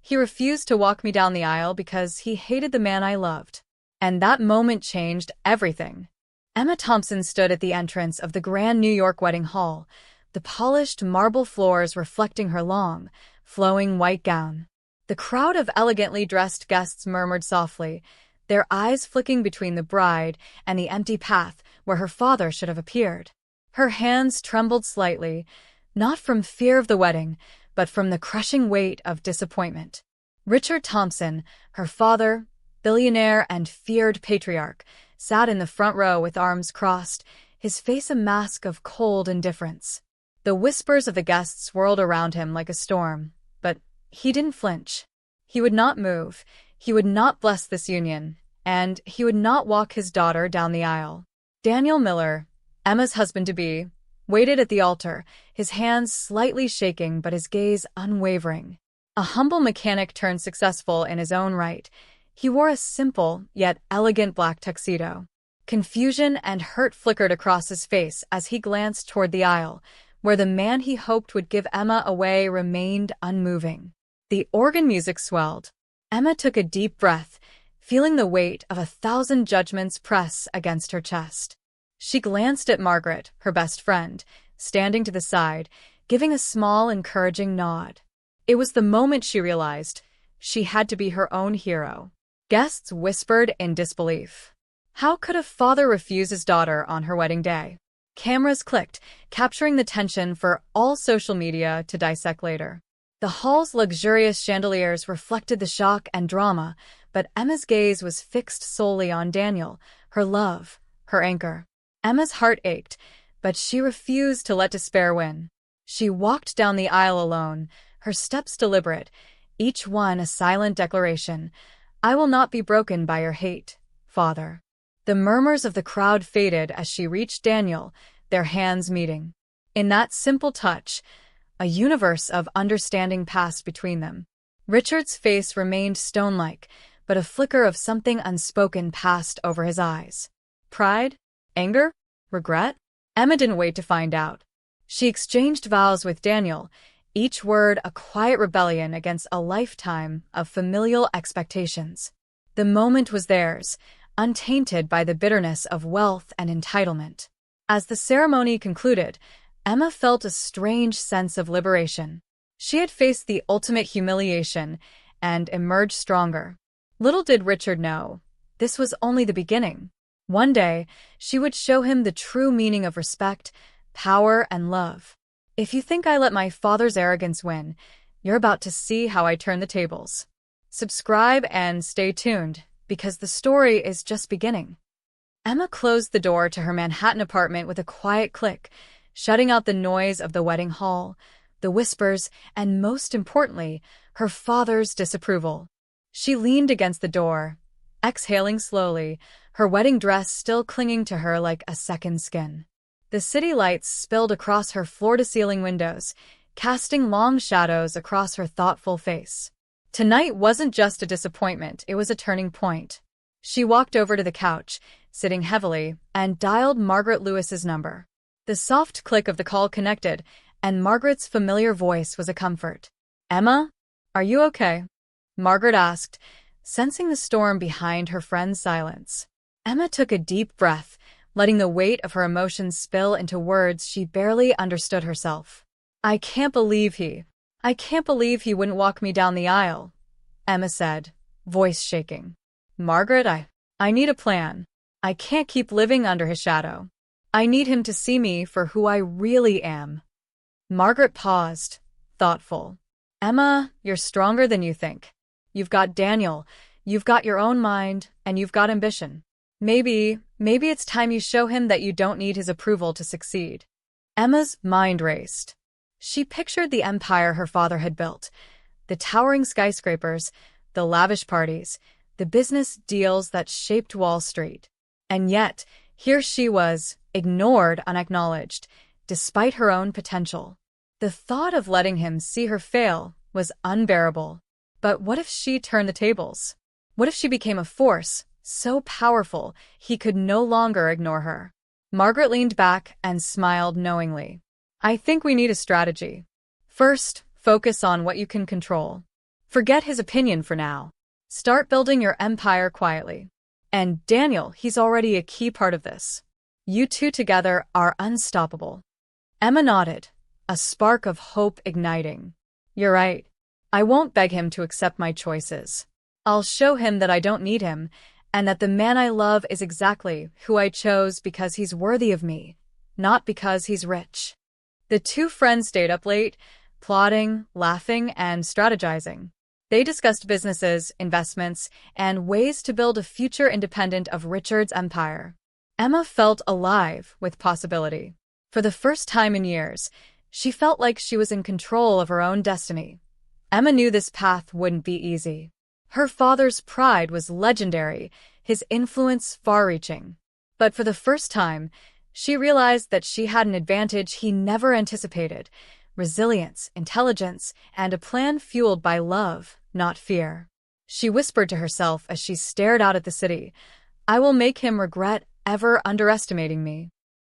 He refused to walk me down the aisle because he hated the man I loved. And that moment changed everything. Emma Thompson stood at the entrance of the grand New York wedding hall, the polished marble floors reflecting her long, flowing white gown. The crowd of elegantly dressed guests murmured softly, their eyes flicking between the bride and the empty path where her father should have appeared. Her hands trembled slightly, not from fear of the wedding, but from the crushing weight of disappointment. Richard Thompson, her father, billionaire and feared patriarch, sat in the front row with arms crossed, his face a mask of cold indifference. The whispers of the guests swirled around him like a storm, but he didn't flinch. He would not move, he would not bless this union, and he would not walk his daughter down the aisle. Daniel Miller, Emma's husband-to-be, waited at the altar, his hands slightly shaking but his gaze unwavering. A humble mechanic turned successful in his own right, he wore a simple yet elegant black tuxedo. Confusion and hurt flickered across his face as he glanced toward the aisle, where the man he hoped would give Emma away remained unmoving. The organ music swelled. Emma took a deep breath, feeling the weight of 1,000 judgments press against her chest. She glanced at Margaret, her best friend, standing to the side, giving a small, encouraging nod. It was the moment she realized she had to be her own hero. Guests whispered in disbelief. How could a father refuse his daughter on her wedding day? Cameras clicked, capturing the tension for all social media to dissect later. The hall's luxurious chandeliers reflected the shock and drama, but Emma's gaze was fixed solely on Daniel, her love, her anchor. Emma's heart ached, but she refused to let despair win. She walked down the aisle alone, her steps deliberate, each one a silent declaration. I will not be broken by your hate, Father. The murmurs of the crowd faded as she reached Daniel, their hands meeting. In that simple touch, a universe of understanding passed between them. Richard's face remained stone-like, but a flicker of something unspoken passed over his eyes. Pride? Anger? Regret? Emma didn't wait to find out. She exchanged vows with Daniel, each word a quiet rebellion against a lifetime of familial expectations. The moment was theirs, untainted by the bitterness of wealth and entitlement. As the ceremony concluded, Emma felt a strange sense of liberation. She had faced the ultimate humiliation and emerged stronger. Little did Richard know, this was only the beginning. One day, she would show him the true meaning of respect, power, and love. If you think I let my father's arrogance win, you're about to see how I turn the tables. Subscribe and stay tuned, because the story is just beginning. Emma closed the door to her Manhattan apartment with a quiet click, shutting out the noise of the wedding hall, the whispers, and most importantly, her father's disapproval. She leaned against the door, exhaling slowly, her wedding dress still clinging to her like a second skin. The city lights spilled across her floor-to-ceiling windows, casting long shadows across her thoughtful face. Tonight wasn't just a disappointment, it was a turning point. She walked over to the couch, sitting heavily, and dialed Margaret Lewis's number. The soft click of the call connected, and Margaret's familiar voice was a comfort. "Emma, are you okay?" Margaret asked, sensing the storm behind her friend's silence. Emma took a deep breath, letting the weight of her emotions spill into words she barely understood herself. I can't believe he wouldn't walk me down the aisle," Emma said, voice shaking. "Margaret, I need a plan. I can't keep living under his shadow. I need him to see me for who I really am." Margaret paused, thoughtful. "Emma, you're stronger than you think. You've got Daniel, you've got your own mind, and you've got ambition. Maybe it's time you show him that you don't need his approval to succeed." Emma's mind raced. She pictured the empire her father had built, the towering skyscrapers, the lavish parties, the business deals that shaped Wall Street. And yet, here she was, ignored, unacknowledged, despite her own potential. The thought of letting him see her fail was unbearable. But what if she turned the tables? What if she became a force so powerful he could no longer ignore her? Margaret leaned back and smiled knowingly. "I think we need a strategy. First, focus on what you can control. Forget his opinion for now. Start building your empire quietly. And Daniel, he's already a key part of this. You two together are unstoppable. Emma nodded, a spark of hope igniting. You're right. I won't beg him to accept my choices. I'll show him that I don't need him, and that the man I love is exactly who I chose because he's worthy of me, not because he's rich. The two friends stayed up late, plotting, laughing, and strategizing. They discussed businesses, investments, and ways to build a future independent of Richard's empire. Emma felt alive with possibility. For the first time in years, she felt like she was in control of her own destiny. Emma knew this path wouldn't be easy. Her father's pride was legendary, his influence far-reaching. But for the first time, she realized that she had an advantage he never anticipated: resilience, intelligence, and a plan fueled by love, not fear. She whispered to herself as she stared out at the city, "I will make him regret ever underestimating me."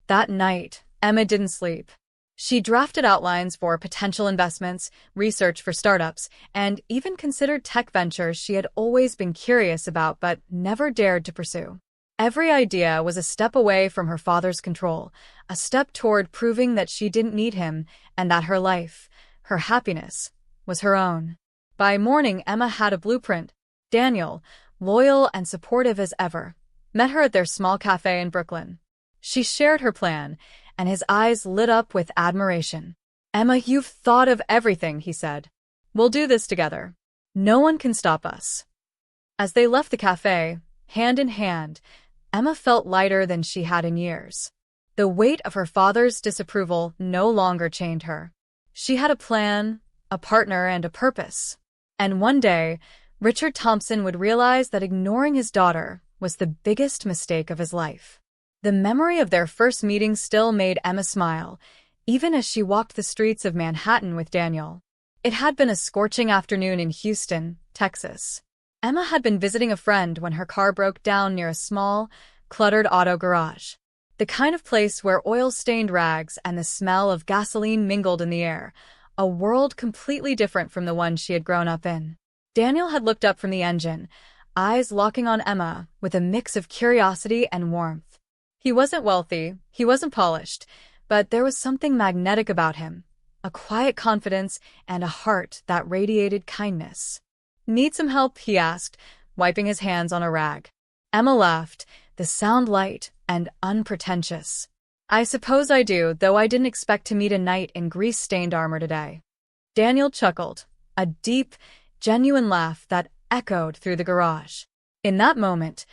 That night, Emma didn't sleep. She drafted outlines for potential investments, research for startups, and even considered tech ventures she had always been curious about but never dared to pursue. Every idea was a step away from her father's control, a step toward proving that she didn't need him and that her life, her happiness, was her own. By morning, Emma had a blueprint. Daniel, loyal and supportive as ever, met her at their small cafe in Brooklyn. She shared her plan, and his eyes lit up with admiration. "Emma, you've thought of everything," he said. "We'll do this together. No one can stop us." As they left the cafe, hand in hand, Emma felt lighter than she had in years. The weight of her father's disapproval no longer chained her. She had a plan, a partner, and a purpose. And one day, Richard Thompson would realize that ignoring his daughter was the biggest mistake of his life. The memory of their first meeting still made Emma smile, even as she walked the streets of Manhattan with Daniel. It had been a scorching afternoon in Houston, Texas. Emma had been visiting a friend when her car broke down near a small, cluttered auto garage. The kind of place where oil-stained rags and the smell of gasoline mingled in the air, a world completely different from the one she had grown up in. Daniel had looked up from the engine, eyes locking on Emma with a mix of curiosity and warmth. He wasn't wealthy, he wasn't polished, but there was something magnetic about him, a quiet confidence and a heart that radiated kindness. "Need some help?" he asked, wiping his hands on a rag. Emma laughed, the sound light and unpretentious. "I suppose I do, though I didn't expect to meet a knight in grease-stained armor today." Daniel chuckled, a deep, genuine laugh that echoed through the garage. In that moment,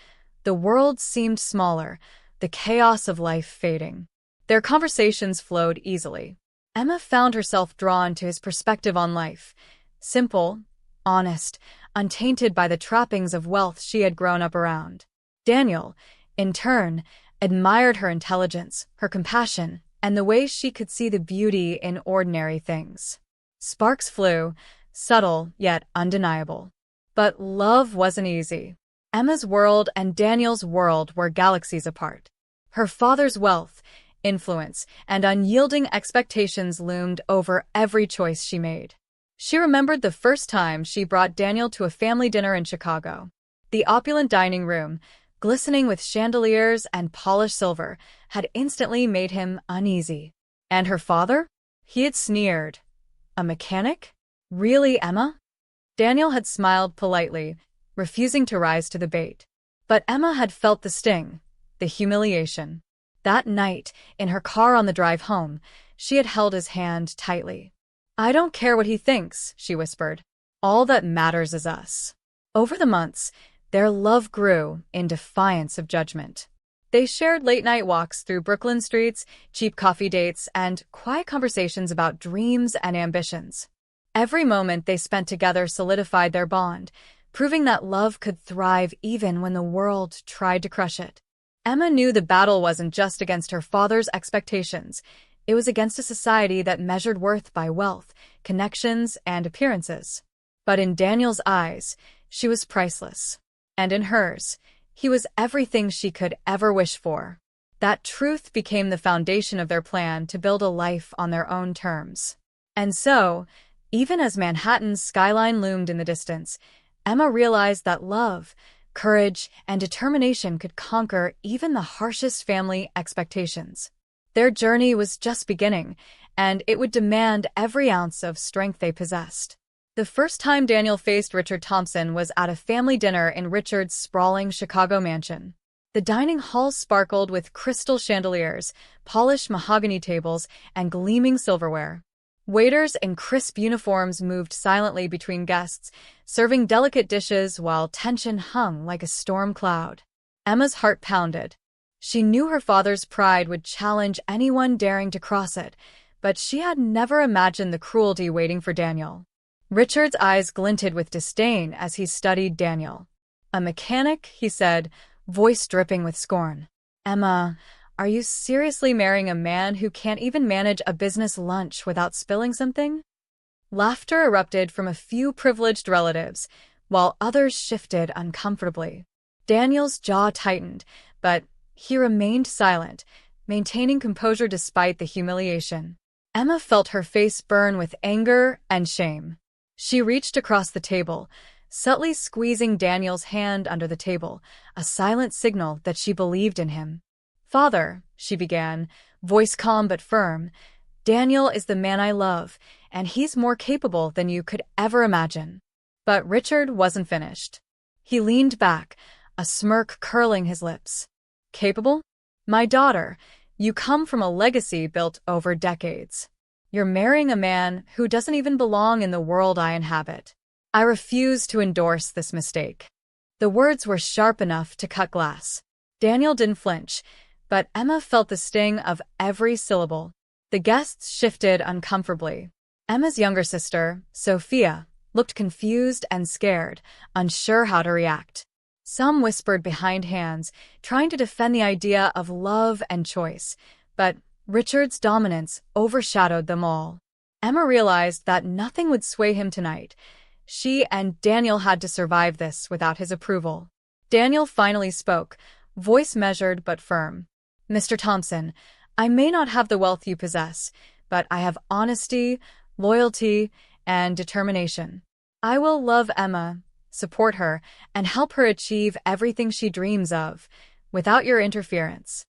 the world seemed smaller, the chaos of life fading. Their conversations flowed easily. Emma found herself drawn to his perspective on life, simple, honest, untainted by the trappings of wealth she had grown up around. Daniel, in turn, admired her intelligence, her compassion, and the way she could see the beauty in ordinary things. Sparks flew, subtle yet undeniable. But love wasn't easy. Emma's world and Daniel's world were galaxies apart. Her father's wealth, influence, and unyielding expectations loomed over every choice she made. She remembered the first time she brought Daniel to a family dinner in Chicago. The opulent dining room, glistening with chandeliers and polished silver, had instantly made him uneasy. And her father? He had sneered. A mechanic? Really, Emma? Daniel had smiled politely, refusing to rise to the bait. But Emma had felt the sting, the humiliation. That night, in her car on the drive home, she had held his hand tightly. "I don't care what he thinks," she whispered. "All that matters is us." Over the months, their love grew in defiance of judgment. They shared late-night walks through Brooklyn streets, cheap coffee dates, and quiet conversations about dreams and ambitions. Every moment they spent together solidified their bond, proving that love could thrive even when the world tried to crush it. Emma knew the battle wasn't just against her father's expectations. It was against a society that measured worth by wealth, connections, and appearances. But in Daniel's eyes, she was priceless. And in hers, he was everything she could ever wish for. That truth became the foundation of their plan to build a life on their own terms. And so, Even as Manhattan's skyline loomed in the distance, Emma realized that love, courage, and determination could conquer even the harshest family expectations. Their journey was just beginning, and it would demand every ounce of strength they possessed. The first time Daniel faced Richard Thompson was at a family dinner in Richard's sprawling Chicago mansion. The dining hall sparkled with crystal chandeliers, polished mahogany tables, and gleaming silverware. Waiters in crisp uniforms moved silently between guests, serving delicate dishes while tension hung like a storm cloud. Emma's heart pounded. She knew her father's pride would challenge anyone daring to cross it, but she had never imagined the cruelty waiting for Daniel. Richard's eyes glinted with disdain as he studied Daniel. "A mechanic," he said, voice dripping with scorn. "Emma, are you seriously marrying a man who can't even manage a business lunch without spilling something?" Laughter erupted from a few privileged relatives, while others shifted uncomfortably. Daniel's jaw tightened, but he remained silent, maintaining composure despite the humiliation. Emma felt her face burn with anger and shame. She reached across the table, subtly squeezing Daniel's hand under the table, a silent signal that she believed in him. "Father," she began, voice calm but firm, "Daniel is the man I love, and he's more capable than you could ever imagine." But Richard wasn't finished. He leaned back, a smirk curling his lips. "Capable? My daughter, you come from a legacy built over decades. You're marrying a man who doesn't even belong in the world I inhabit. I refuse to endorse this mistake." The words were sharp enough to cut glass. Daniel didn't flinch, but Emma felt the sting of every syllable. The guests shifted uncomfortably. Emma's younger sister, Sophia, looked confused and scared, unsure how to react. Some whispered behind hands, trying to defend the idea of love and choice, but Richard's dominance overshadowed them all. Emma realized that nothing would sway him tonight. She and Daniel had to survive this without his approval. Daniel finally spoke, voice measured but firm. "Mr. Thompson, I may not have the wealth you possess, but I have honesty, loyalty, and determination. I will love Emma, support her, and help her achieve everything she dreams of, without your interference."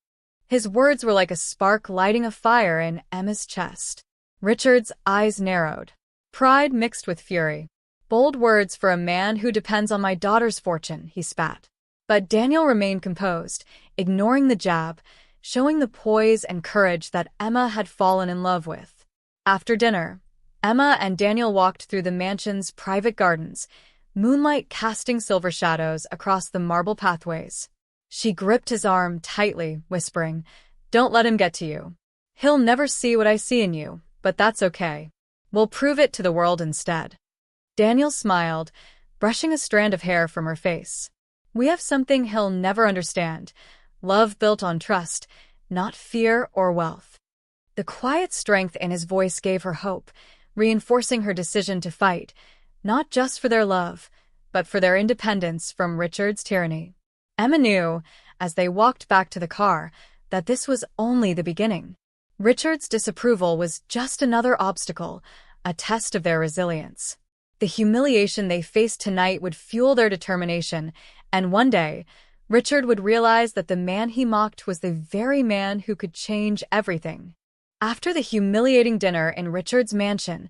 His words were like a spark lighting a fire in Emma's chest. Richard's eyes narrowed. Pride mixed with fury. "Bold words for a man who depends on my daughter's fortune," he spat. But Daniel remained composed, ignoring the jab, showing the poise and courage that Emma had fallen in love with. After dinner, Emma and Daniel walked through the mansion's private gardens, moonlight casting silver shadows across the marble pathways. She gripped his arm tightly, whispering, "Don't let him get to you. He'll never see what I see in you, but that's okay. We'll prove it to the world instead." Daniel smiled, brushing a strand of hair from her face. "We have something he'll never understand. Love built on trust, not fear or wealth." The quiet strength in his voice gave her hope, reinforcing her decision to fight, not just for their love, but for their independence from Richard's tyranny. Emma knew, as they walked back to the car, that this was only the beginning. Richard's disapproval was just another obstacle, a test of their resilience. The humiliation they faced tonight would fuel their determination, and one day, Richard would realize that the man he mocked was the very man who could change everything. After the humiliating dinner in Richard's mansion,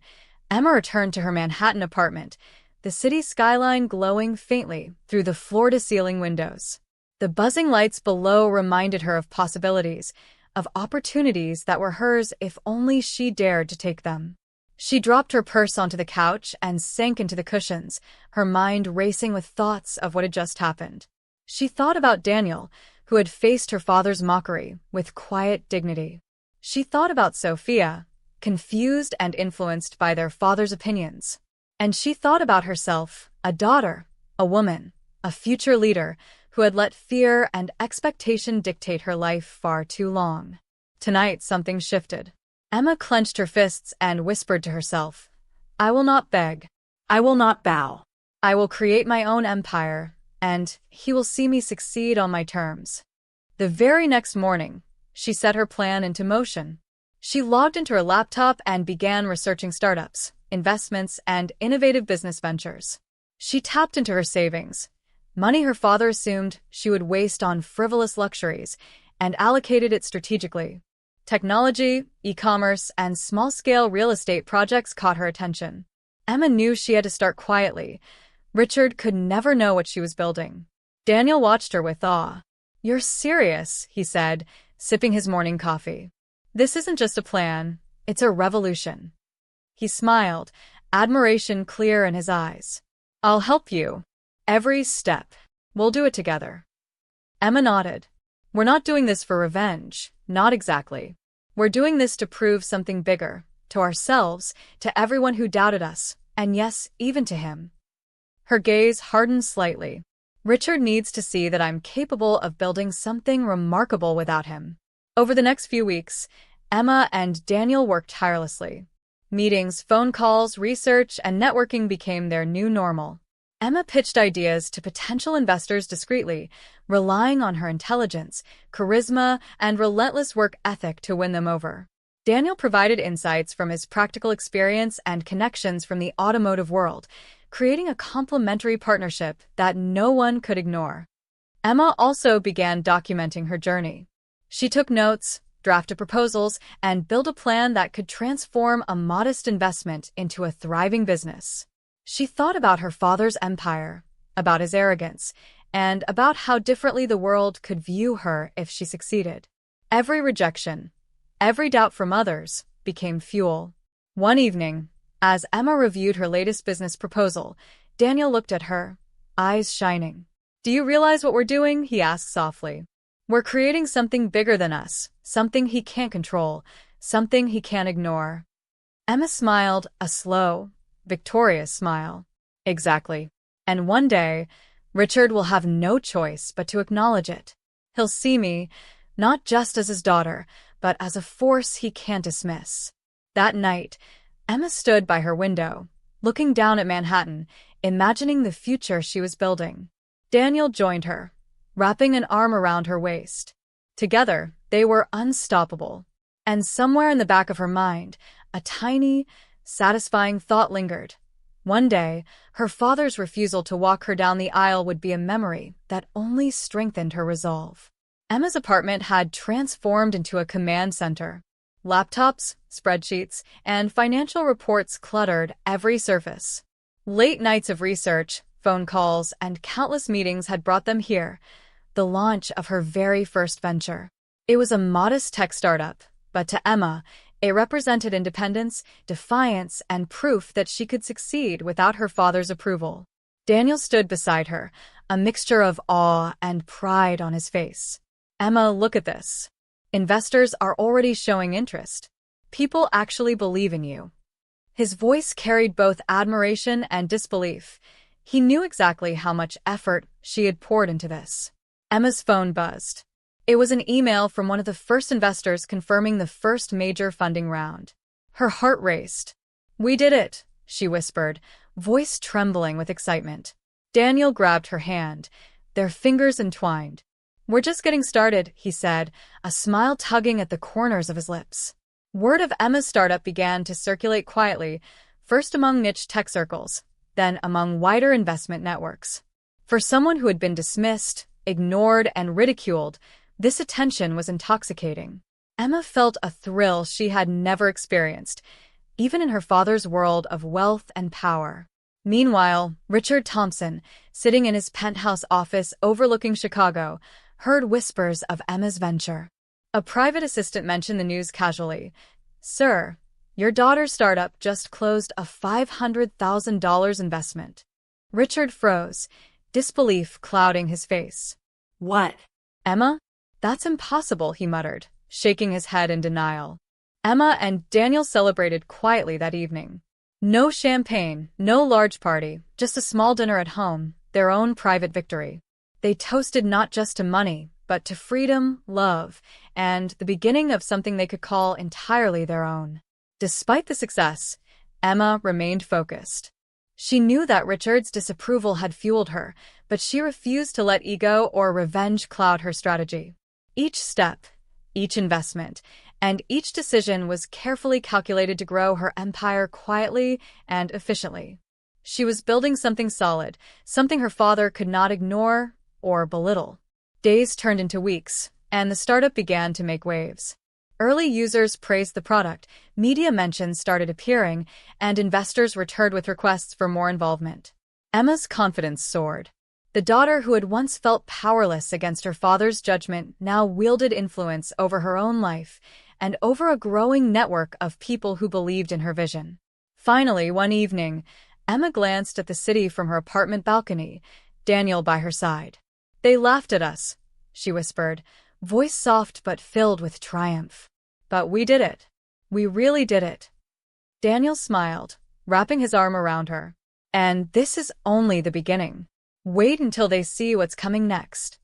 Emma returned to her Manhattan apartment, the city skyline glowing faintly through the floor-to-ceiling windows. The buzzing lights below reminded her of possibilities, of opportunities that were hers if only she dared to take them. She dropped her purse onto the couch and sank into the cushions, her mind racing with thoughts of what had just happened. She thought about Daniel, who had faced her father's mockery with quiet dignity. She thought about Sophia, confused and influenced by their father's opinions. And she thought about herself, a daughter, a woman, a future leader, who had let fear and expectation dictate her life far too long. Tonight, something shifted. Emma clenched her fists and whispered to herself, "I will not beg. I will not bow. I will create my own empire, and he will see me succeed on my terms." The very next morning, she set her plan into motion. She logged into her laptop and began researching startups, investments, and innovative business ventures. She tapped into her savings, money her father assumed she would waste on frivolous luxuries, and allocated it strategically. Technology, e-commerce, and small-scale real estate projects caught her attention. Emma knew she had to start quietly. Richard could never know what she was building. Daniel watched her with awe. "You're serious," he said, sipping his morning coffee. "This isn't just a plan, it's a revolution." He smiled, admiration clear in his eyes. "I'll help you. Every step. We'll do it together." Emma nodded. "We're not doing this for revenge, not exactly. We're doing this to prove something bigger, to ourselves, to everyone who doubted us, and yes, even to him." Her gaze hardened slightly. "Richard needs to see that I'm capable of building something remarkable without him." Over the next few weeks, Emma and Daniel worked tirelessly. Meetings, phone calls, research, and networking became their new normal. Emma pitched ideas to potential investors discreetly, relying on her intelligence, charisma, and relentless work ethic to win them over. Daniel provided insights from his practical experience and connections from the automotive world, creating a complementary partnership that no one could ignore. Emma also began documenting her journey. She took notes, drafted proposals, and built a plan that could transform a modest investment into a thriving business. She thought about her father's empire, about his arrogance, and about how differently the world could view her if she succeeded. Every rejection, every doubt from others, became fuel. One evening, as Emma reviewed her latest business proposal, Daniel looked at her, eyes shining. "Do you realize what we're doing?" he asked softly. "We're creating something bigger than us, something he can't control, something he can't ignore." Emma smiled, a slow, victorious smile. "Exactly. And one day, Richard will have no choice but to acknowledge it. He'll see me, not just as his daughter, but as a force he can't dismiss." That night, Emma stood by her window, looking down at Manhattan, imagining the future she was building. Daniel joined her, wrapping an arm around her waist. Together, they were unstoppable. And somewhere in the back of her mind, a tiny, satisfying thought lingered. One day, her father's refusal to walk her down the aisle would be a memory that only strengthened her resolve. Emma's apartment had transformed into a command center. Laptops, spreadsheets, and financial reports cluttered every surface. Late nights of research, phone calls, and countless meetings had brought them here, the launch of her very first venture. It was a modest tech startup, but to Emma, it represented independence, defiance, and proof that she could succeed without her father's approval. Daniel stood beside her, a mixture of awe and pride on his face. "Emma, look at this. Investors are already showing interest. People actually believe in you." His voice carried both admiration and disbelief. He knew exactly how much effort she had poured into this. Emma's phone buzzed. It was an email from one of the first investors confirming the first major funding round. Her heart raced. "We did it," she whispered, voice trembling with excitement. Daniel grabbed her hand, their fingers entwined. "We're just getting started," he said, a smile tugging at the corners of his lips. Word of Emma's startup began to circulate quietly, first among niche tech circles, then among wider investment networks. For someone who had been dismissed, ignored, and ridiculed, this attention was intoxicating. Emma felt a thrill she had never experienced, even in her father's world of wealth and power. Meanwhile, Richard Thompson, sitting in his penthouse office overlooking Chicago, heard whispers of Emma's venture. A private assistant mentioned the news casually. "Sir, your daughter's startup just closed a $500,000 investment." Richard froze, disbelief clouding his face. "What?" "Emma? That's impossible," he muttered, shaking his head in denial. Emma and Daniel celebrated quietly that evening. No champagne, no large party, just a small dinner at home, their own private victory. They toasted not just to money, but to freedom, love, and the beginning of something they could call entirely their own. Despite the success, Emma remained focused. She knew that Richard's disapproval had fueled her, but she refused to let ego or revenge cloud her strategy. Each step, each investment, and each decision was carefully calculated to grow her empire quietly and efficiently. She was building something solid, something her father could not ignore or belittle. Days turned into weeks, and the startup began to make waves. Early users praised the product, media mentions started appearing, and investors returned with requests for more involvement. Emma's confidence soared. The daughter who had once felt powerless against her father's judgment now wielded influence over her own life and over a growing network of people who believed in her vision. Finally, one evening, Emma glanced at the city from her apartment balcony, Daniel by her side. "They laughed at us," she whispered, voice soft but filled with triumph. "But we did it. We really did it." Daniel smiled, wrapping his arm around her. "And this is only the beginning. Wait until they see what's coming next."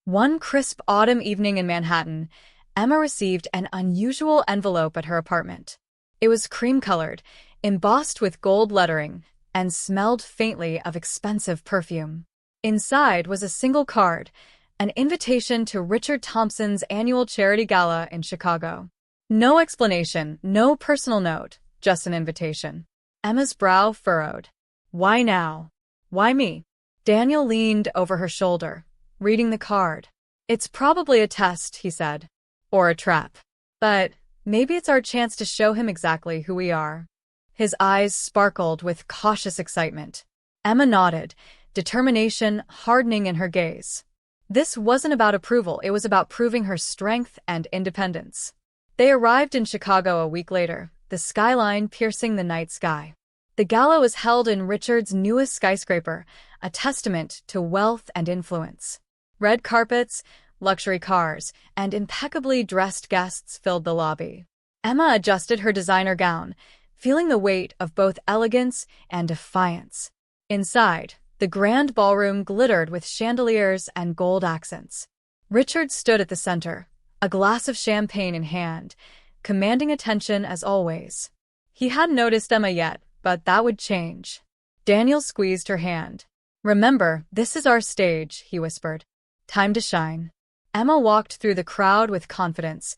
One crisp autumn evening in Manhattan, Emma received an unusual envelope at her apartment. It was cream-colored, embossed with gold lettering, and smelled faintly of expensive perfume. Inside was a single card, an invitation to Richard Thompson's annual charity gala in Chicago. No explanation, no personal note, just an invitation. Emma's brow furrowed. Why now? Why me? Daniel leaned over her shoulder, reading the card. "It's probably a test," he said. "Or a trap. But maybe it's our chance to show him exactly who we are." His eyes sparkled with cautious excitement. Emma nodded, determination hardening in her gaze. This wasn't about approval, it was about proving her strength and independence. They arrived in Chicago a week later, the skyline piercing the night sky. The gala was held in Richard's newest skyscraper, a testament to wealth and influence. Red carpets, luxury cars, and impeccably dressed guests filled the lobby. Emma adjusted her designer gown, feeling the weight of both elegance and defiance. Inside, the grand ballroom glittered with chandeliers and gold accents. Richard stood at the center, a glass of champagne in hand, commanding attention as always. He hadn't noticed Emma yet, but that would change. Daniel squeezed her hand. "Remember, this is our stage," he whispered. "Time to shine." Emma walked through the crowd with confidence,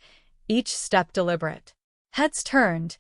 each step deliberate. Heads turned,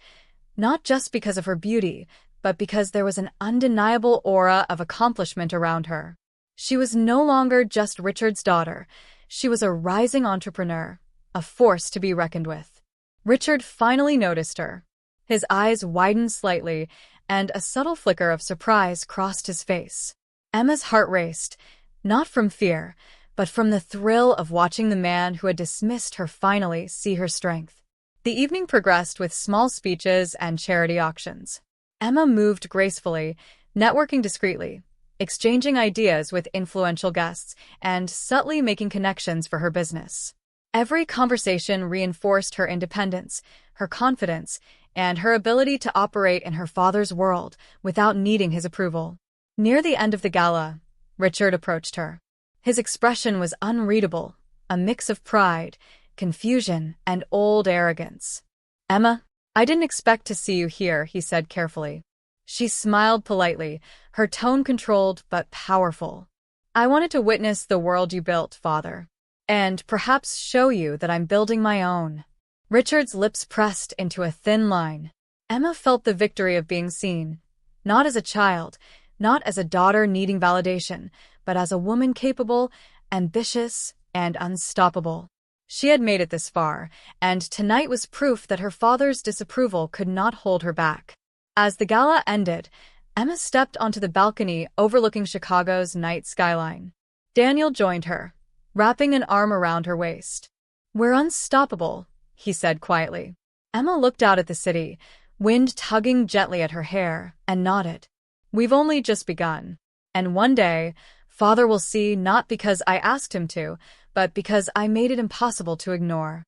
not just because of her beauty, but because there was an undeniable aura of accomplishment around her. She was no longer just Richard's daughter. She was a rising entrepreneur, a force to be reckoned with. Richard finally noticed her. His eyes widened slightly, and a subtle flicker of surprise crossed his face. Emma's heart raced, not from fear, but from the thrill of watching the man who had dismissed her finally see her strength. The evening progressed with small speeches and charity auctions. Emma moved gracefully, networking discreetly, exchanging ideas with influential guests, and subtly making connections for her business. Every conversation reinforced her independence, her confidence, and her ability to operate in her father's world without needing his approval. Near the end of the gala, Richard approached her. His expression was unreadable, a mix of pride, confusion, and old arrogance. "Emma, I didn't expect to see you here," he said carefully. She smiled politely, her tone controlled but powerful. "I wanted to witness the world you built, Father, and perhaps show you that I'm building my own." Richard's lips pressed into a thin line. Emma felt the victory of being seen, not as a child, not as a daughter needing validation, but as a woman capable, ambitious, and unstoppable. She had made it this far, and tonight was proof that her father's disapproval could not hold her back. As the gala ended, Emma stepped onto the balcony overlooking Chicago's night skyline. Daniel joined her, wrapping an arm around her waist. "We're unstoppable," he said quietly. Emma looked out at the city, wind tugging gently at her hair, and nodded. "We've only just begun. And one day, Father will see, not because I asked him to, but because I made it impossible to ignore."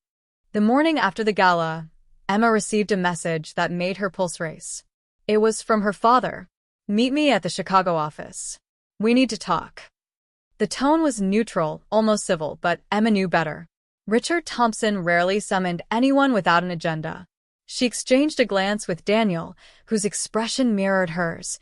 The morning after the gala, Emma received a message that made her pulse race. It was from her father. "Meet me at the Chicago office. We need to talk." The tone was neutral, almost civil, but Emma knew better. Richard Thompson rarely summoned anyone without an agenda. She exchanged a glance with Daniel, whose expression mirrored hers,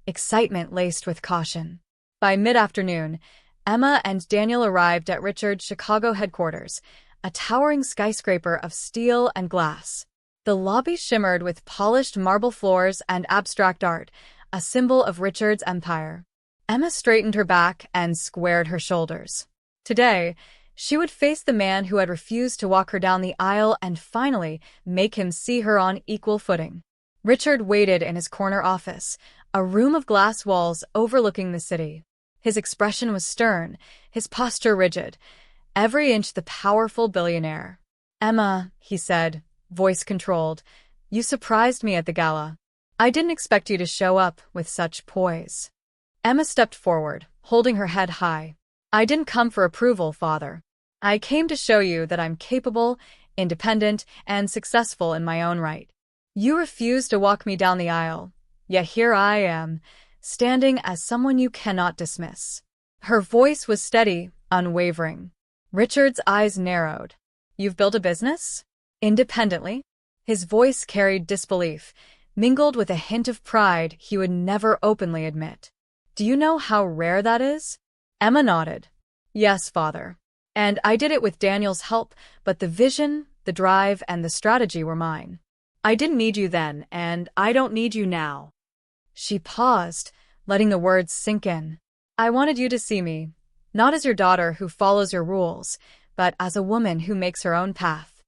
excitement laced with caution. By mid-afternoon, Emma and Daniel arrived at Richard's Chicago headquarters, a towering skyscraper of steel and glass. The lobby shimmered with polished marble floors and abstract art, a symbol of Richard's empire. Emma straightened her back and squared her shoulders. Today, she would face the man who had refused to walk her down the aisle and finally make him see her on equal footing. Richard waited in his corner office, a room of glass walls overlooking the city. His expression was stern, his posture rigid, every inch the powerful billionaire. "Emma," he said, voice controlled, "you surprised me at the gala. I didn't expect you to show up with such poise." Emma stepped forward, holding her head high. "I didn't come for approval, Father. I came to show you that I'm capable, independent, and successful in my own right. You refused to walk me down the aisle, yet here I am, standing as someone you cannot dismiss." Her voice was steady, unwavering. Richard's eyes narrowed. "You've built a business? Independently?" His voice carried disbelief, mingled with a hint of pride he would never openly admit. "Do you know how rare that is?" Emma nodded. "Yes, Father. And I did it with Daniel's help, but the vision, the drive, and the strategy were mine. I didn't need you then, and I don't need you now." She paused, letting the words sink in. "I wanted you to see me, not as your daughter who follows your rules, but as a woman who makes her own path."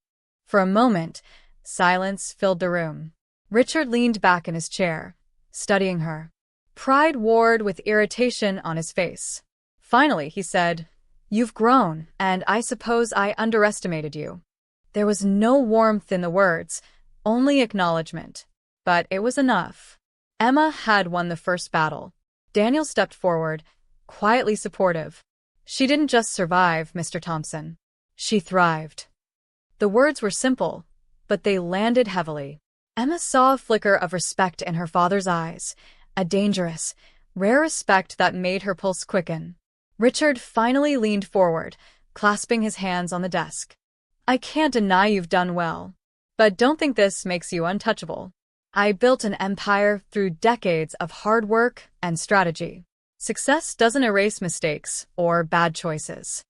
For a moment, silence filled the room. Richard leaned back in his chair, studying her. Pride warred with irritation on his face. Finally, he said, "You've grown, and I suppose I underestimated you." There was no warmth in the words, only acknowledgement. But it was enough. Emma had won the first battle. Daniel stepped forward, quietly supportive. "She didn't just survive, Mr. Thompson. She thrived." The words were simple, but they landed heavily. Emma saw a flicker of respect in her father's eyes, a dangerous, rare respect that made her pulse quicken. Richard finally leaned forward, clasping his hands on the desk. "I can't deny you've done well, but don't think this makes you untouchable. I built an empire through decades of hard work and strategy. Success doesn't erase mistakes or bad choices."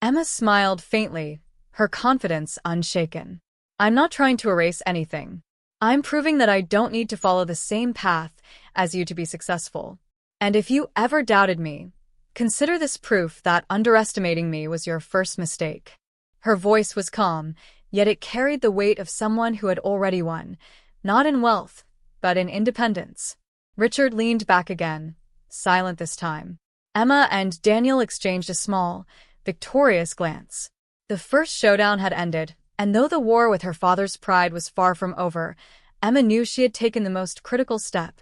Emma smiled faintly, her confidence unshaken. "I'm not trying to erase anything. I'm proving that I don't need to follow the same path as you to be successful. And if you ever doubted me, consider this proof that underestimating me was your first mistake." Her voice was calm, yet it carried the weight of someone who had already won, not in wealth, but in independence. Richard leaned back again, silent this time. Emma and Daniel exchanged a small, victorious glance. The first showdown had ended, and though the war with her father's pride was far from over, Emma knew she had taken the most critical step,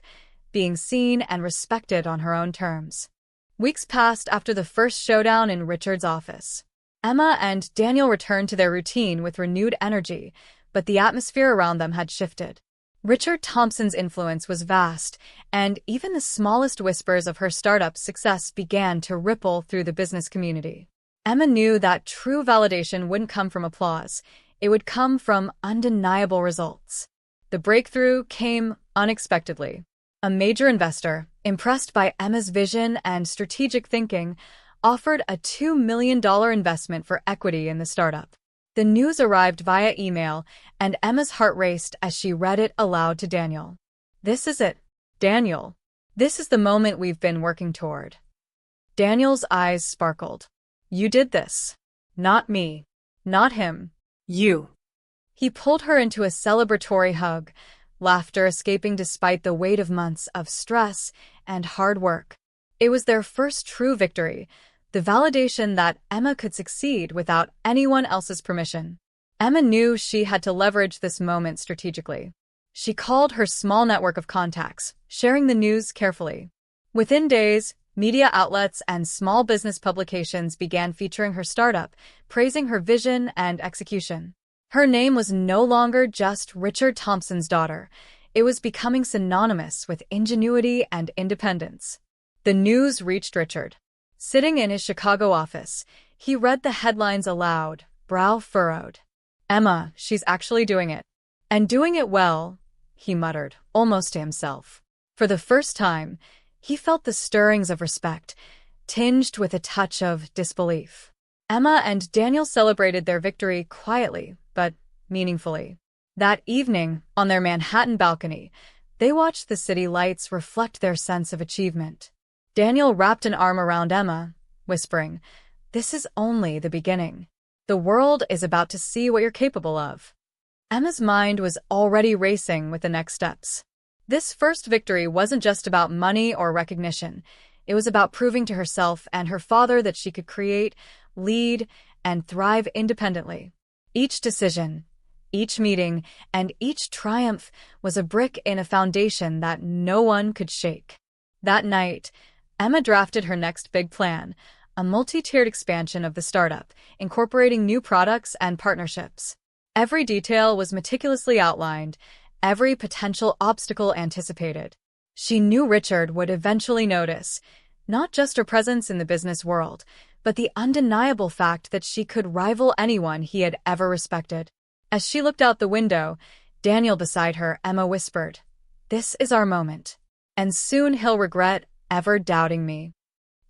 being seen and respected on her own terms. Weeks passed after the first showdown in Richard's office. Emma and Daniel returned to their routine with renewed energy, but the atmosphere around them had shifted. Richard Thompson's influence was vast, and even the smallest whispers of her startup's success began to ripple through the business community. Emma knew that true validation wouldn't come from applause. It would come from undeniable results. The breakthrough came unexpectedly. A major investor, impressed by Emma's vision and strategic thinking, offered a $2 million investment for equity in the startup. The news arrived via email, and Emma's heart raced as she read it aloud to Daniel. "This is it, Daniel. This is the moment we've been working toward." Daniel's eyes sparkled. "You did this. Not me. Not him. You." He pulled her into a celebratory hug, laughter escaping despite the weight of months of stress and hard work. It was their first true victory, the validation that Emma could succeed without anyone else's permission. Emma knew she had to leverage this moment strategically. She called her small network of contacts, sharing the news carefully. Within days, media outlets and small business publications began featuring her startup, praising her vision and execution. Her name was no longer just Richard Thompson's daughter. It was becoming synonymous with ingenuity and independence. The news reached Richard. Sitting in his Chicago office, he read the headlines aloud, brow furrowed. "Emma, she's actually doing it. And doing it well," he muttered, almost to himself. For the first time, he felt the stirrings of respect, tinged with a touch of disbelief. Emma and Daniel celebrated their victory quietly, but meaningfully. That evening, on their Manhattan balcony, they watched the city lights reflect their sense of achievement. Daniel wrapped an arm around Emma, whispering, "This is only the beginning. The world is about to see what you're capable of." Emma's mind was already racing with the next steps. This first victory wasn't just about money or recognition. It was about proving to herself and her father that she could create, lead, and thrive independently. Each decision, each meeting, and each triumph was a brick in a foundation that no one could shake. That night, Emma drafted her next big plan, a multi-tiered expansion of the startup, incorporating new products and partnerships. Every detail was meticulously outlined, every potential obstacle anticipated. She knew Richard would eventually notice, not just her presence in the business world, but the undeniable fact that she could rival anyone he had ever respected. As she looked out the window, Daniel beside her, Emma whispered, "This is our moment, and soon he'll regret ever doubting me."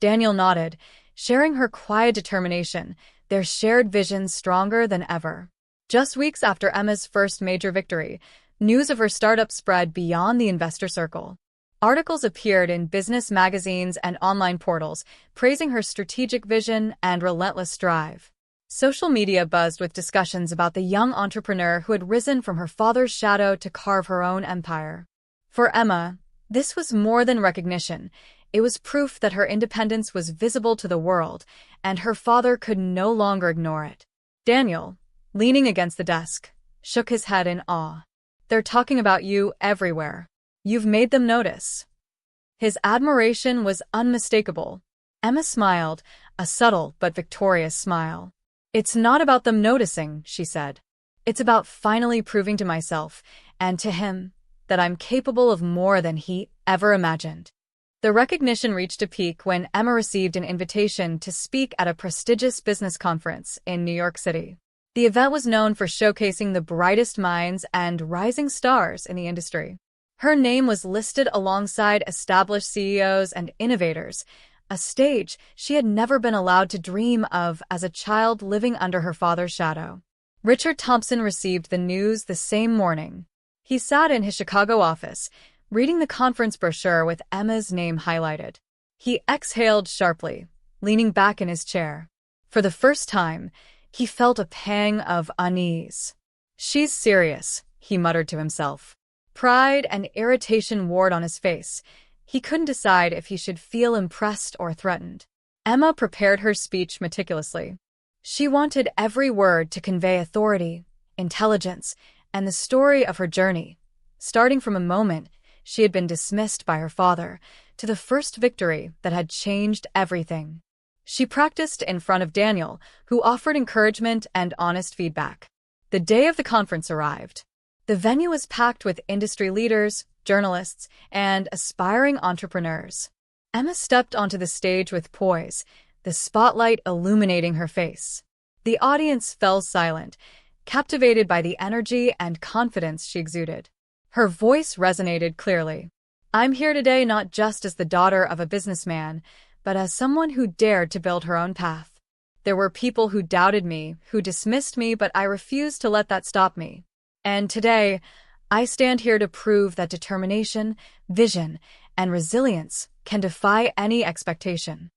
Daniel nodded, sharing her quiet determination, their shared vision stronger than ever. Just weeks after Emma's first major victory, news of her startup spread beyond the investor circle. Articles appeared in business magazines and online portals, praising her strategic vision and relentless drive. Social media buzzed with discussions about the young entrepreneur who had risen from her father's shadow to carve her own empire. For Emma, this was more than recognition. It was proof that her independence was visible to the world, and her father could no longer ignore it. Daniel, leaning against the desk, shook his head in awe. "They're talking about you everywhere. You've made them notice." His admiration was unmistakable. Emma smiled, a subtle but victorious smile. "It's not about them noticing," she said. "It's about finally proving to myself, and to him, that I'm capable of more than he ever imagined." The recognition reached a peak when Emma received an invitation to speak at a prestigious business conference in New York City. The event was known for showcasing the brightest minds and rising stars in the industry. Her name was listed alongside established CEOs and innovators, a stage she had never been allowed to dream of as a child living under her father's shadow. Richard Thompson received the news the same morning. He sat in his Chicago office, reading the conference brochure with Emma's name highlighted. He exhaled sharply, leaning back in his chair. For the first time, he felt a pang of unease. "She's serious," he muttered to himself. Pride and irritation warred on his face. He couldn't decide if he should feel impressed or threatened. Emma prepared her speech meticulously. She wanted every word to convey authority, intelligence, and the story of her journey, starting from a moment she had been dismissed by her father to the first victory that had changed everything. She practiced in front of Daniel, who offered encouragement and honest feedback. The day of the conference arrived. The venue was packed with industry leaders, journalists, and aspiring entrepreneurs. Emma stepped onto the stage with poise, the spotlight illuminating her face. The audience fell silent, captivated by the energy and confidence she exuded. Her voice resonated clearly. "I'm here today not just as the daughter of a businessman, but as someone who dared to build her own path. There were people who doubted me, who dismissed me, but I refused to let that stop me. And today, I stand here to prove that determination, vision, and resilience can defy any expectation."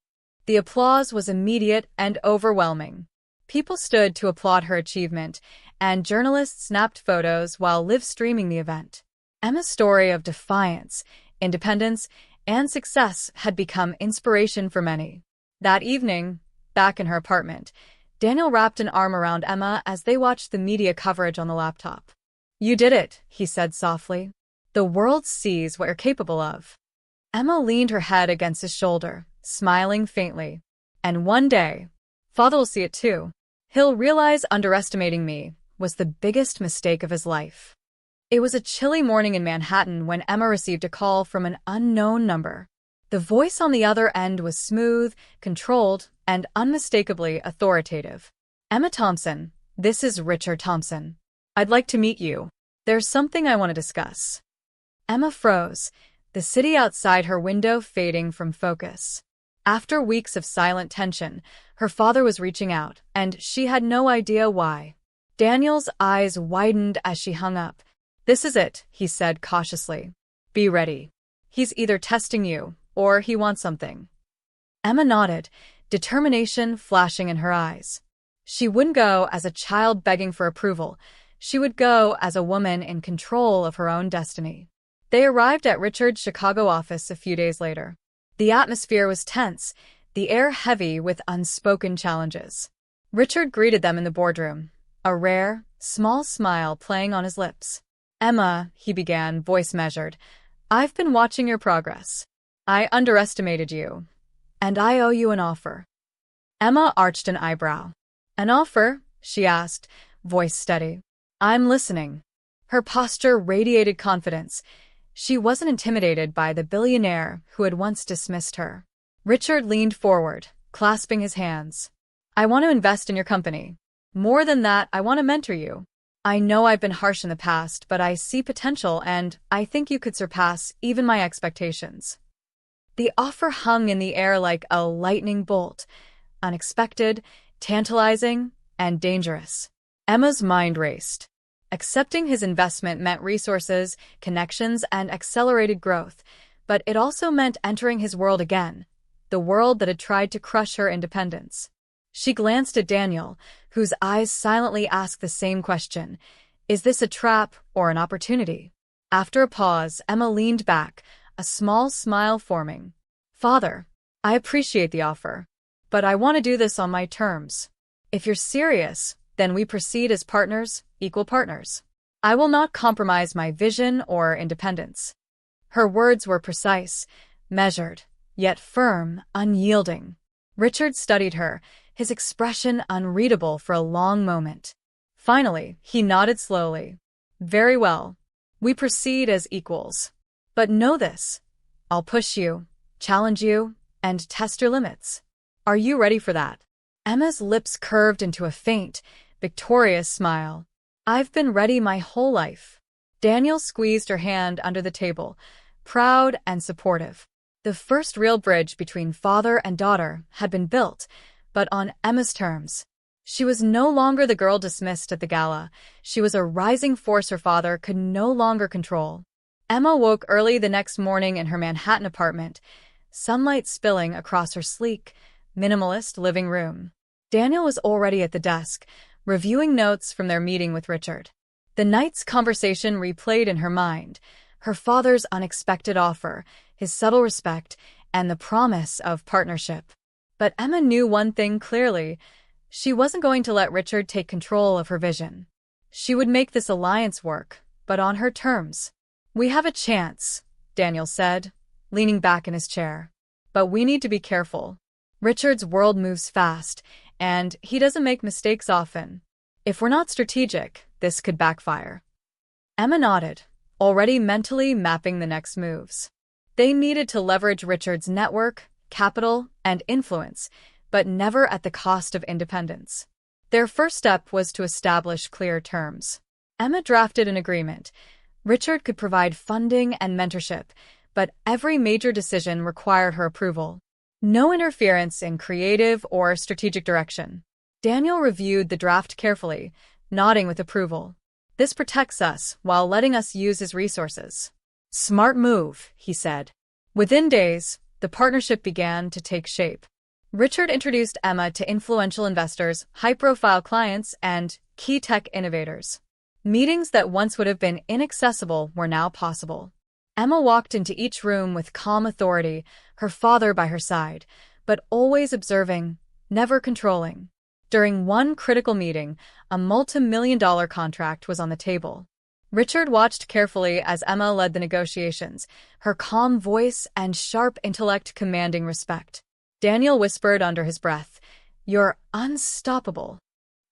The applause was immediate and overwhelming. People stood to applaud her achievement, and journalists snapped photos while live-streaming the event. Emma's story of defiance, independence, and success had become inspiration for many. That evening, back in her apartment, Daniel wrapped an arm around Emma as they watched the media coverage on the laptop. "You did it," he said softly. "The world sees what you're capable of." Emma leaned her head against his shoulder, smiling faintly. "And one day, Father will see it too. He'll realize underestimating me was the biggest mistake of his life." It was a chilly morning in Manhattan when Emma received a call from an unknown number. The voice on the other end was smooth, controlled, and unmistakably authoritative. "Emma Thompson, this is Richard Thompson. I'd like to meet you. There's something I want to discuss." Emma froze, the city outside her window fading from focus. After weeks of silent tension, her father was reaching out, and she had no idea why. Daniel's eyes widened as she hung up. "This is it," he said cautiously. "Be ready. He's either testing you, or he wants something." Emma nodded, determination flashing in her eyes. She wouldn't go as a child begging for approval. She would go as a woman in control of her own destiny. They arrived at Richard's Chicago office a few days later. The atmosphere was tense, the air heavy with unspoken challenges. Richard greeted them in the boardroom, a rare, small smile playing on his lips. "Emma," he began, voice measured, "I've been watching your progress. I underestimated you, and I owe you an offer." Emma arched an eyebrow. "An offer?" she asked, voice steady. "I'm listening." Her posture radiated confidence. She wasn't intimidated by the billionaire who had once dismissed her. Richard leaned forward, clasping his hands. "I want to invest in your company. More than that, I want to mentor you. I know I've been harsh in the past, but I see potential and I think you could surpass even my expectations." The offer hung in the air like a lightning bolt, unexpected, tantalizing, and dangerous. Emma's mind raced. Accepting his investment meant resources, connections, and accelerated growth, but it also meant entering his world again, the world that had tried to crush her independence. She glanced at Daniel, whose eyes silently asked the same question: is this a trap or an opportunity? After a pause, Emma leaned back, a small smile forming. "Father, I appreciate the offer, but I want to do this on my terms. If you're serious, then we proceed as partners, equal partners. I will not compromise my vision or independence." Her words were precise, measured, yet firm, unyielding. Richard studied her, his expression unreadable for a long moment. Finally, he nodded slowly. "Very well. We proceed as equals. But know this: I'll push you, challenge you, and test your limits. Are you ready for that?" Emma's lips curved into a faint, victorious smile. "I've been ready my whole life." Daniel squeezed her hand under the table, proud and supportive. The first real bridge between father and daughter had been built, but on Emma's terms. She was no longer the girl dismissed at the gala. She was a rising force her father could no longer control. Emma woke early the next morning in her Manhattan apartment, sunlight spilling across her sleek, minimalist living room. Daniel was already at the desk, reviewing notes from their meeting with Richard. The night's conversation replayed in her mind, her father's unexpected offer, his subtle respect, and the promise of partnership. But Emma knew one thing clearly: she wasn't going to let Richard take control of her vision. She would make this alliance work, but on her terms. "We have a chance," Daniel said, leaning back in his chair. "But we need to be careful. Richard's world moves fast, and he doesn't make mistakes often. If we're not strategic, this could backfire." Emma nodded, already mentally mapping the next moves. They needed to leverage Richard's network, capital, and influence, but never at the cost of independence. Their first step was to establish clear terms. Emma drafted an agreement. Richard could provide funding and mentorship, but every major decision required her approval. No interference in creative or strategic direction. Daniel reviewed the draft carefully, nodding with approval. "This protects us while letting us use his resources." "Smart move," he said. Within days, the partnership began to take shape. Richard introduced Emma to influential investors, high-profile clients, and key tech innovators. Meetings that once would have been inaccessible were now possible. Emma walked into each room with calm authority, her father by her side, but always observing, never controlling. During one critical meeting, a multi-million-dollar contract was on the table. Richard watched carefully as Emma led the negotiations, her calm voice and sharp intellect commanding respect. Daniel whispered under his breath, "You're unstoppable."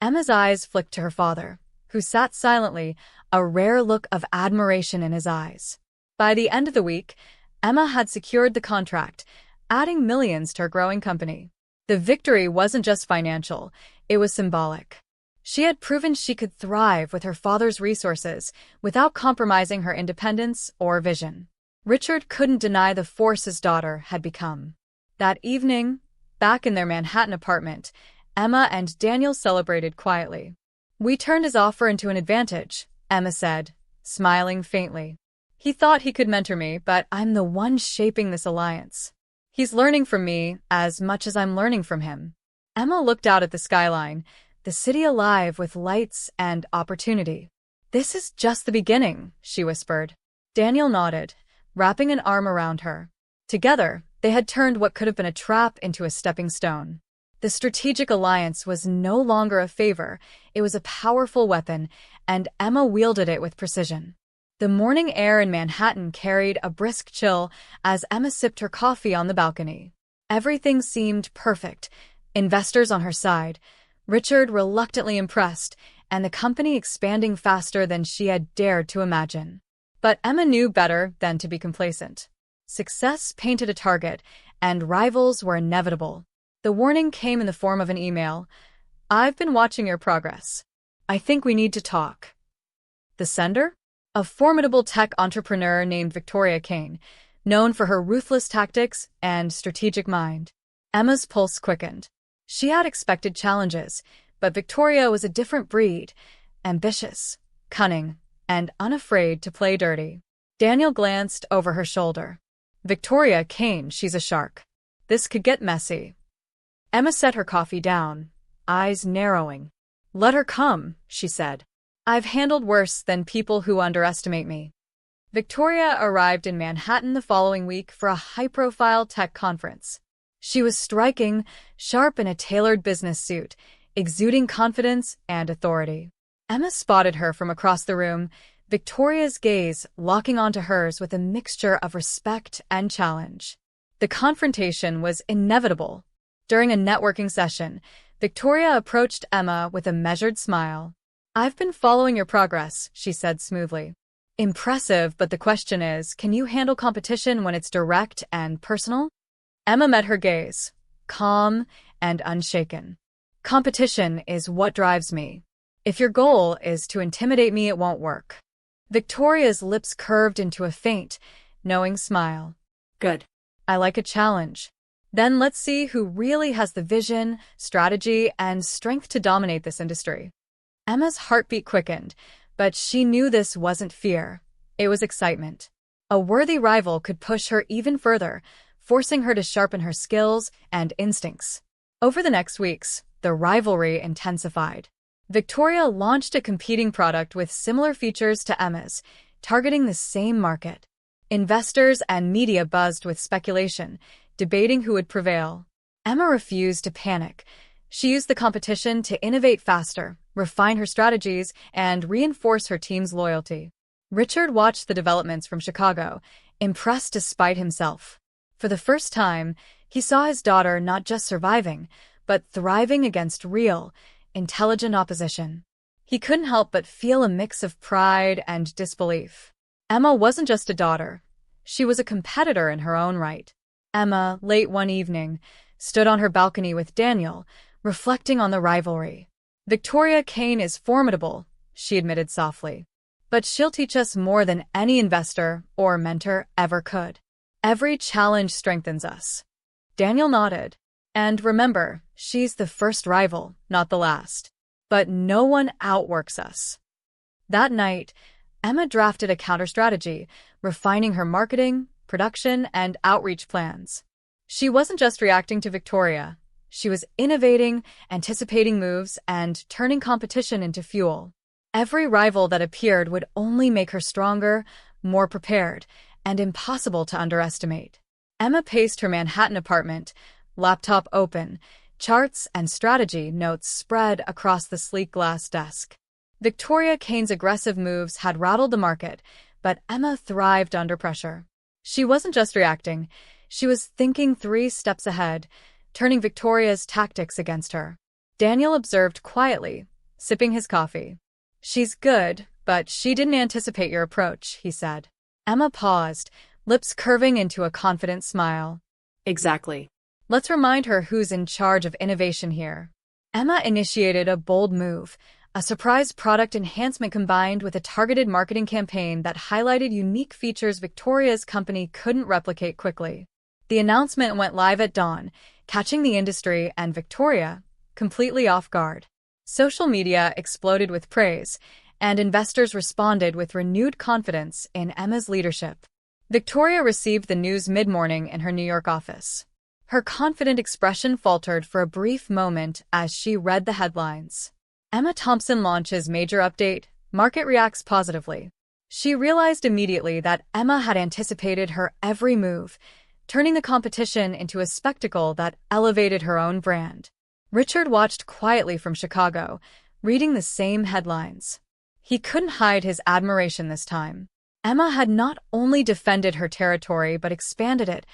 Emma's eyes flicked to her father, who sat silently, a rare look of admiration in his eyes. By the end of the week, Emma had secured the contract, adding millions to her growing company. The victory wasn't just financial, it was symbolic. She had proven she could thrive with her father's resources without compromising her independence or vision. Richard couldn't deny the force his daughter had become. That evening, back in their Manhattan apartment, Emma and Daniel celebrated quietly. "We turned his offer into an advantage," Emma said, smiling faintly. "He thought he could mentor me, but I'm the one shaping this alliance. He's learning from me as much as I'm learning from him." Emma looked out at the skyline, the city alive with lights and opportunity. "This is just the beginning," she whispered. Daniel nodded, wrapping an arm around her. Together, they had turned what could have been a trap into a stepping stone. The strategic alliance was no longer a favor, it was a powerful weapon, and Emma wielded it with precision. The morning air in Manhattan carried a brisk chill as Emma sipped her coffee on the balcony. Everything seemed perfect. Investors on her side, Richard reluctantly impressed, and the company expanding faster than she had dared to imagine. But Emma knew better than to be complacent. Success painted a target, and rivals were inevitable. The warning came in the form of an email. "I've been watching your progress. I think we need to talk." The sender? A formidable tech entrepreneur named Victoria Kane, known for her ruthless tactics and strategic mind. Emma's pulse quickened. She had expected challenges, but Victoria was a different breed, ambitious, cunning, and unafraid to play dirty. Daniel glanced over her shoulder. "Victoria Kane, she's a shark. This could get messy." Emma set her coffee down, eyes narrowing. "Let her come," she said. "I've handled worse than people who underestimate me." Victoria arrived in Manhattan the following week for a high-profile tech conference. She was striking, sharp in a tailored business suit, exuding confidence and authority. Emma spotted her from across the room, Victoria's gaze locking onto hers with a mixture of respect and challenge. The confrontation was inevitable. During a networking session, Victoria approached Emma with a measured smile. "I've been following your progress," she said smoothly. "Impressive, but the question is, can you handle competition when it's direct and personal?" Emma met her gaze, calm and unshaken. "Competition is what drives me. If your goal is to intimidate me, it won't work." Victoria's lips curved into a faint, knowing smile. "Good. I like a challenge. Then let's see who really has the vision, strategy, and strength to dominate this industry." Emma's heartbeat quickened, but she knew this wasn't fear. It was excitement. A worthy rival could push her even further, forcing her to sharpen her skills and instincts. Over the next weeks, the rivalry intensified. Victoria launched a competing product with similar features to Emma's, targeting the same market. Investors and media buzzed with speculation, debating who would prevail. Emma refused to panic. She used the competition to innovate faster, refine her strategies, and reinforce her team's loyalty. Richard watched the developments from Chicago, impressed despite himself. For the first time, he saw his daughter not just surviving, but thriving against real, intelligent opposition. He couldn't help but feel a mix of pride and disbelief. Emma wasn't just a daughter. She was a competitor in her own right. Emma, late one evening, stood on her balcony with Daniel, reflecting on the rivalry. "Victoria Kane is formidable," she admitted softly. "But she'll teach us more than any investor or mentor ever could. Every challenge strengthens us." Daniel nodded. "And remember, she's the first rival, not the last. But no one outworks us." That night, Emma drafted a counter-strategy, refining her marketing, production, and outreach plans. She wasn't just reacting to Victoria. She was innovating, anticipating moves, and turning competition into fuel. Every rival that appeared would only make her stronger, more prepared, and impossible to underestimate. Emma paced her Manhattan apartment, laptop open, charts and strategy notes spread across the sleek glass desk. Victoria Kane's aggressive moves had rattled the market, but Emma thrived under pressure. She wasn't just reacting, she was thinking 3 steps ahead, turning Victoria's tactics against her. Daniel observed quietly, sipping his coffee. "She's good, but she didn't anticipate your approach," he said. Emma paused, lips curving into a confident smile. "Exactly. Let's remind her who's in charge of innovation here." Emma initiated a bold move, a surprise product enhancement combined with a targeted marketing campaign that highlighted unique features Victoria's company couldn't replicate quickly. The announcement went live at dawn, catching the industry and Victoria completely off guard. Social media exploded with praise, and investors responded with renewed confidence in Emma's leadership. Victoria received the news mid-morning in her New York office. Her confident expression faltered for a brief moment as she read the headlines. Emma Thompson launches major update, market reacts positively. She realized immediately that Emma had anticipated her every move, turning the competition into a spectacle that elevated her own brand. Richard watched quietly from Chicago, reading the same headlines. He couldn't hide his admiration this time. Emma had not only defended her territory but expanded it,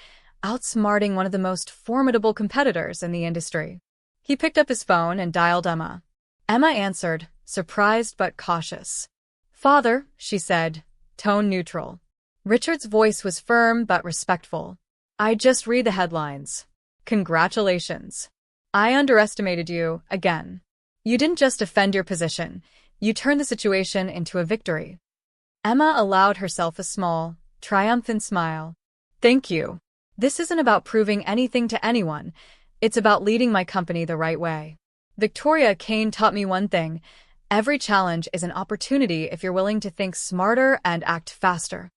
outsmarting one of the most formidable competitors in the industry. He picked up his phone and dialed Emma. Emma answered, surprised but cautious. "Father," she said, tone neutral. Richard's voice was firm but respectful. "I just read the headlines. Congratulations. I underestimated you, again. You didn't just defend your position, you turned the situation into a victory." Emma allowed herself a small, triumphant smile. "Thank you. This isn't about proving anything to anyone. It's about leading my company the right way. Victoria Kane taught me one thing. Every challenge is an opportunity if you're willing to think smarter and act faster."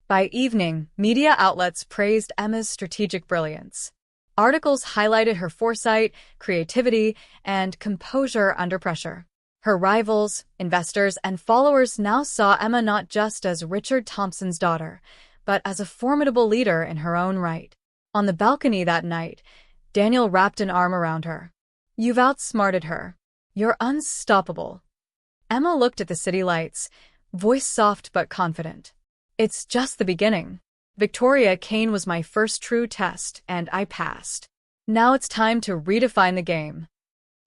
By evening, media outlets praised Emma's strategic brilliance. Articles highlighted her foresight, creativity, and composure under pressure. Her rivals, investors, and followers now saw Emma not just as Richard Thompson's daughter, but as a formidable leader in her own right. On the balcony that night, Daniel wrapped an arm around her. "You've outsmarted her. You're unstoppable." Emma looked at the city lights, voice soft but confident. "It's just the beginning. Victoria Kane was my first true test, and I passed. Now it's time to redefine the game."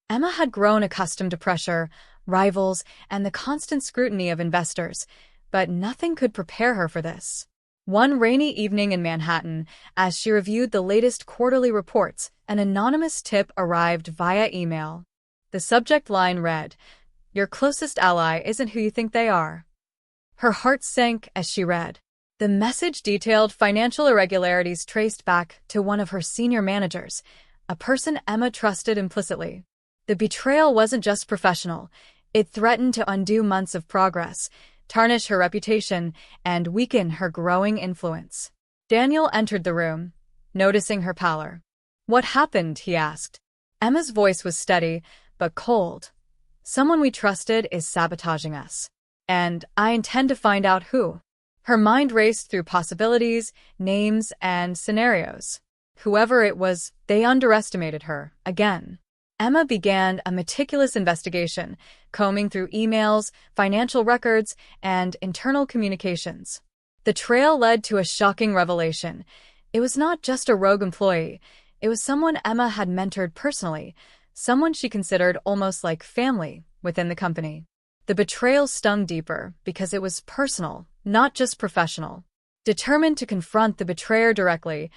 Emma had grown accustomed to pressure, rivals, and the constant scrutiny of investors, but nothing could prepare her for this. One rainy evening in Manhattan, as she reviewed the latest quarterly reports, an anonymous tip arrived via email. The subject line read, "Your closest ally isn't who you think they are." Her heart sank as she read. The message detailed financial irregularities traced back to one of her senior managers, a person Emma trusted implicitly. The betrayal wasn't just professional. It threatened to undo months of progress, tarnish her reputation, and weaken her growing influence. Daniel entered the room, noticing her pallor. "What happened?" he asked. Emma's voice was steady, but cold. "Someone we trusted is sabotaging us. And I intend to find out who." Her mind raced through possibilities, names, and scenarios. Whoever it was, they underestimated her, again. Emma began a meticulous investigation, combing through emails, financial records, and internal communications. The trail led to a shocking revelation. It was not just a rogue employee. It was someone Emma had mentored personally, someone she considered almost like family within the company. The betrayal stung deeper because it was personal, not just professional. Determined to confront the betrayer directly,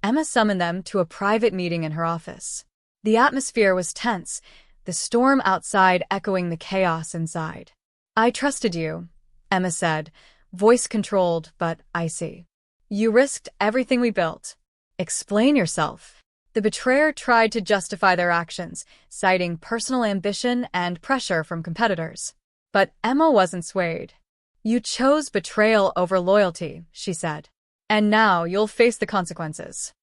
Emma summoned them to a private meeting in her office. The atmosphere was tense, the storm outside echoing the chaos inside. "I trusted you," Emma said, voice controlled but icy. "You risked everything we built. Explain yourself." The betrayer tried to justify their actions, citing personal ambition and pressure from competitors. But Emma wasn't swayed. "You chose betrayal over loyalty," she said. "And now you'll face the consequences."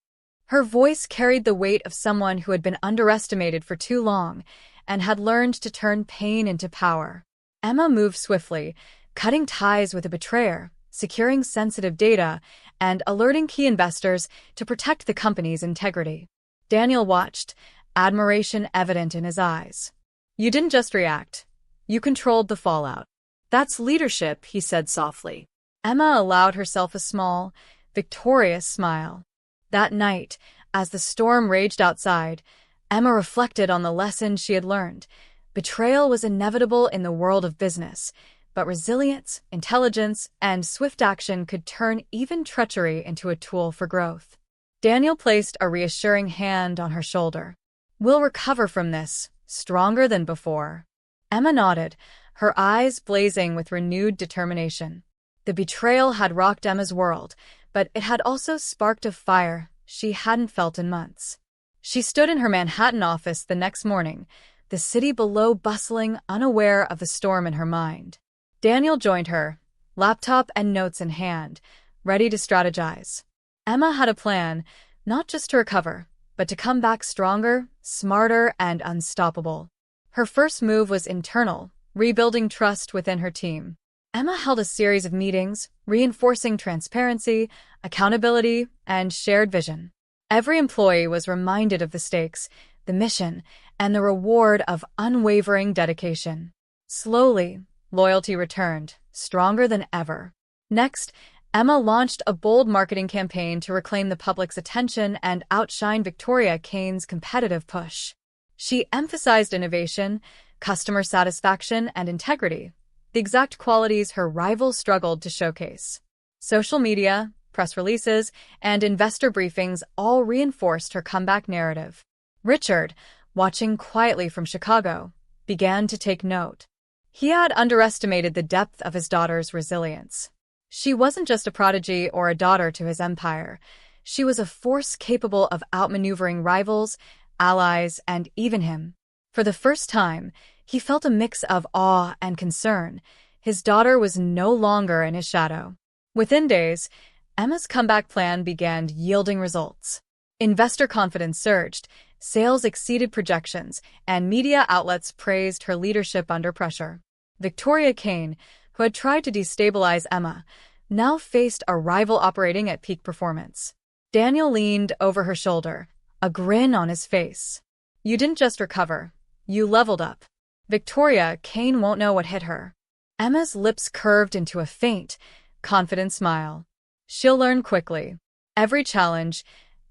Her voice carried the weight of someone who had been underestimated for too long and had learned to turn pain into power. Emma moved swiftly, cutting ties with the betrayer, securing sensitive data, and alerting key investors to protect the company's integrity. Daniel watched, admiration evident in his eyes. "You didn't just react. You controlled the fallout." "That's leadership," he said softly. Emma allowed herself a small, victorious smile. That night, as the storm raged outside, Emma reflected on the lesson she had learned. Betrayal was inevitable in the world of business, but resilience, intelligence, and swift action could turn even treachery into a tool for growth. Daniel placed a reassuring hand on her shoulder. "We'll recover from this, stronger than before." Emma nodded, her eyes blazing with renewed determination. The betrayal had rocked Emma's world, but it had also sparked a fire she hadn't felt in months. She stood in her Manhattan office the next morning, the city below bustling, unaware of the storm in her mind. Daniel joined her, laptop and notes in hand, ready to strategize. Emma had a plan, not just to recover, but to come back stronger, smarter, and unstoppable. Her first move was internal, rebuilding trust within her team. Emma held a series of meetings, reinforcing transparency, accountability, and shared vision. Every employee was reminded of the stakes, the mission, and the reward of unwavering dedication. Slowly, loyalty returned, stronger than ever. Next, Emma launched a bold marketing campaign to reclaim the public's attention and outshine Victoria Kane's competitive push. She emphasized innovation, customer satisfaction, and integrity, the exact qualities her rival struggled to showcase. Social media, press releases, and investor briefings all reinforced her comeback narrative. Richard, watching quietly from Chicago, began to take note. He had underestimated the depth of his daughter's resilience. She wasn't just a prodigy or a daughter to his empire. She was a force capable of outmaneuvering rivals, allies, and even him. For the first time, he felt a mix of awe and concern. His daughter was no longer in his shadow. Within days, Emma's comeback plan began yielding results. Investor confidence surged, sales exceeded projections, and media outlets praised her leadership under pressure. Victoria Kane, who had tried to destabilize Emma, now faced a rival operating at peak performance. Daniel leaned over her shoulder, a grin on his face. "You didn't just recover, you leveled up. Victoria Kane won't know what hit her." Emma's lips curved into a faint, confident smile. "She'll learn quickly. Every challenge,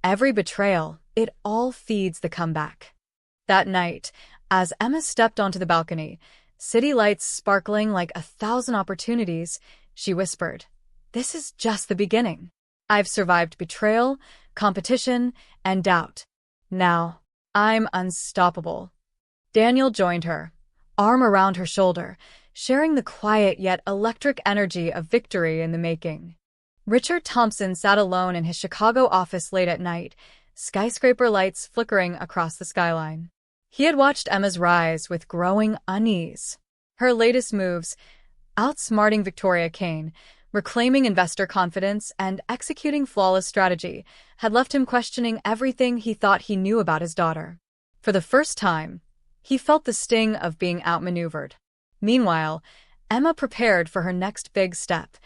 every betrayal, it all feeds the comeback." That night, as Emma stepped onto the balcony, city lights sparkling like 1,000 opportunities, she whispered, "This is just the beginning. I've survived betrayal, competition, and doubt. Now, I'm unstoppable." Daniel joined her, arm around her shoulder, sharing the quiet yet electric energy of victory in the making. Richard Thompson sat alone in his Chicago office late at night, skyscraper lights flickering across the skyline. He had watched Emma's rise with growing unease. Her latest moves, outsmarting Victoria Kane, reclaiming investor confidence, and executing flawless strategy, had left him questioning everything he thought he knew about his daughter. For the first time, he felt the sting of being outmaneuvered. Meanwhile, Emma prepared for her next big step,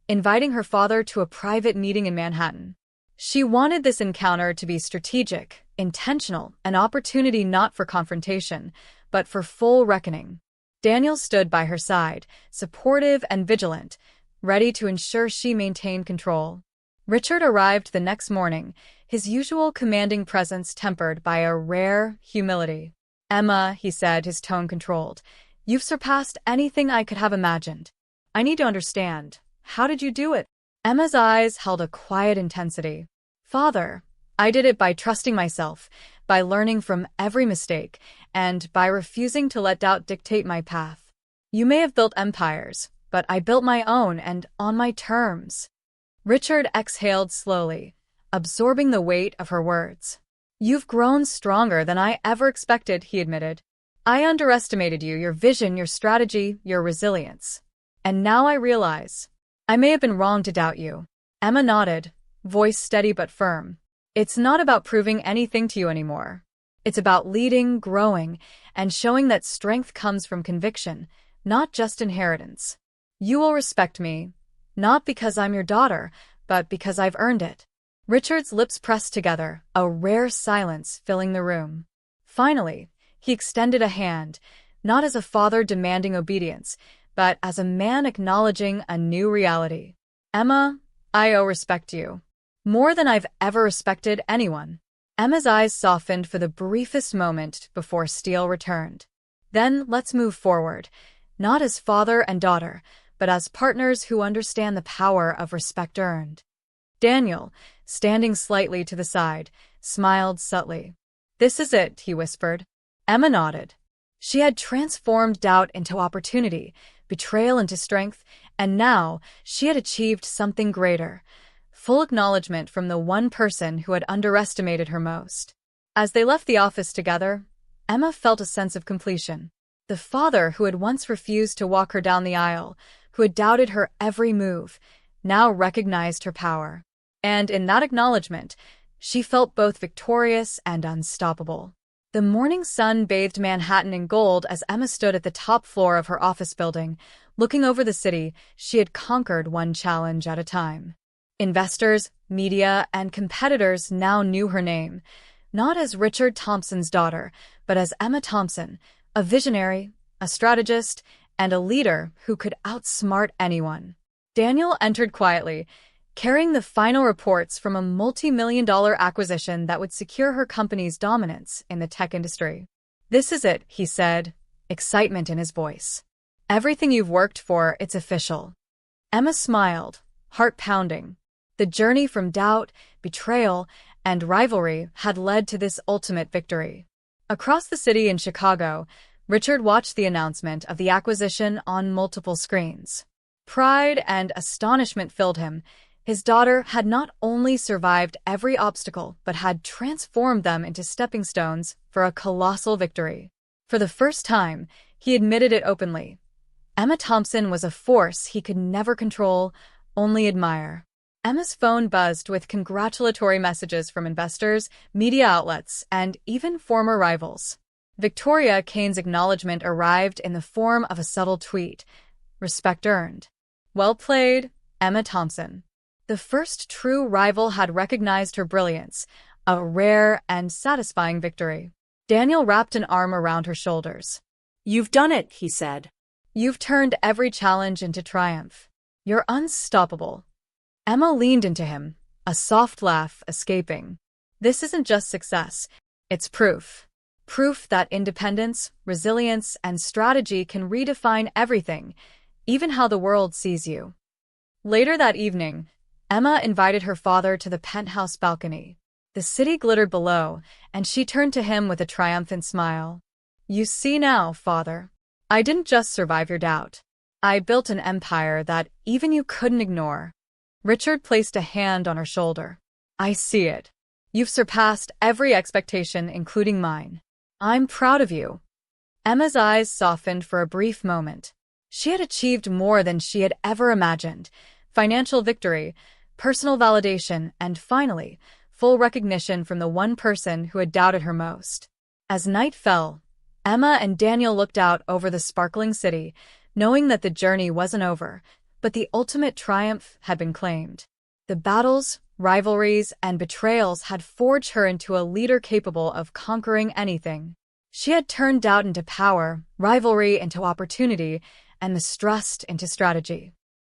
inviting her father to a private meeting in Manhattan. She wanted this encounter to be strategic, intentional, an opportunity not for confrontation, but for full reckoning. Daniel stood by her side, supportive and vigilant, ready to ensure she maintained control. Richard arrived the next morning, his usual commanding presence tempered by a rare humility. "Emma," he said, his tone controlled, "you've surpassed anything I could have imagined. I need to understand. How did you do it?" Emma's eyes held a quiet intensity. "Father, I did it by trusting myself, by learning from every mistake, and by refusing to let doubt dictate my path. You may have built empires, but I built my own and on my terms." Richard exhaled slowly, absorbing the weight of her words. "You've grown stronger than I ever expected," he admitted. "I underestimated you, your vision, your strategy, your resilience. And now I realize, I may have been wrong to doubt you." Emma nodded, voice steady but firm. "It's not about proving anything to you anymore. It's about leading, growing, and showing that strength comes from conviction, not just inheritance. You will respect me, not because I'm your daughter, but because I've earned it." Richard's lips pressed together, a rare silence filling the room. Finally, he extended a hand, not as a father demanding obedience, but as a man acknowledging a new reality. "Emma, I owe respect to you. More than I've ever respected anyone." Emma's eyes softened for the briefest moment before steel returned. "Then let's move forward, not as father and daughter, but as partners who understand the power of respect earned." Daniel, standing slightly to the side, smiled subtly. "This is it," he whispered. Emma nodded. She had transformed doubt into opportunity, betrayal into strength, and now she had achieved something greater. full acknowledgement from the one person who had underestimated her most. As they left the office together, Emma felt a sense of completion. The father who had once refused to walk her down the aisle, who had doubted her every move, now recognized her power. And in that acknowledgement, she felt both victorious and unstoppable. The morning sun bathed Manhattan in gold as Emma stood at the top floor of her office building. Looking over the city, she had conquered one challenge at a time. Investors, media, and competitors now knew her name, not as Richard Thompson's daughter, but as Emma Thompson, a visionary, a strategist, and a leader who could outsmart anyone. Daniel entered quietly, carrying the final reports from a multi-million-dollar acquisition that would secure her company's dominance in the tech industry. "This is it," he said, excitement in his voice. "Everything you've worked for, it's official." Emma smiled, heart pounding. The journey from doubt, betrayal, and rivalry had led to this ultimate victory. Across the city in Chicago, Richard watched the announcement of the acquisition on multiple screens. Pride and astonishment filled him. His daughter had not only survived every obstacle, but had transformed them into stepping stones for a colossal victory. For the first time, he admitted it openly. Emma Thompson was a force he could never control, only admire. Emma's phone buzzed with congratulatory messages from investors, media outlets, and even former rivals. Victoria Kane's acknowledgement arrived in the form of a subtle tweet. "Respect earned. Well played, Emma Thompson." The first true rival had recognized her brilliance, a rare and satisfying victory. Daniel wrapped an arm around her shoulders. "You've done it," he said. "You've turned every challenge into triumph. You're unstoppable." Emma leaned into him, a soft laugh escaping. "This isn't just success, it's proof. Proof that independence, resilience, and strategy can redefine everything, even how the world sees you." Later that evening, Emma invited her father to the penthouse balcony. The city glittered below, and she turned to him with a triumphant smile. "You see now, father, I didn't just survive your doubt. I built an empire that even you couldn't ignore." Richard placed a hand on her shoulder. "I see it. You've surpassed every expectation, including mine. I'm proud of you." Emma's eyes softened for a brief moment. She had achieved more than she had ever imagined: financial victory, personal validation, and finally, full recognition from the one person who had doubted her most. As night fell, Emma and Daniel looked out over the sparkling city, knowing that the journey wasn't over, but the ultimate triumph had been claimed. The battles, rivalries, and betrayals had forged her into a leader capable of conquering anything. She had turned doubt into power, rivalry into opportunity, and mistrust into strategy.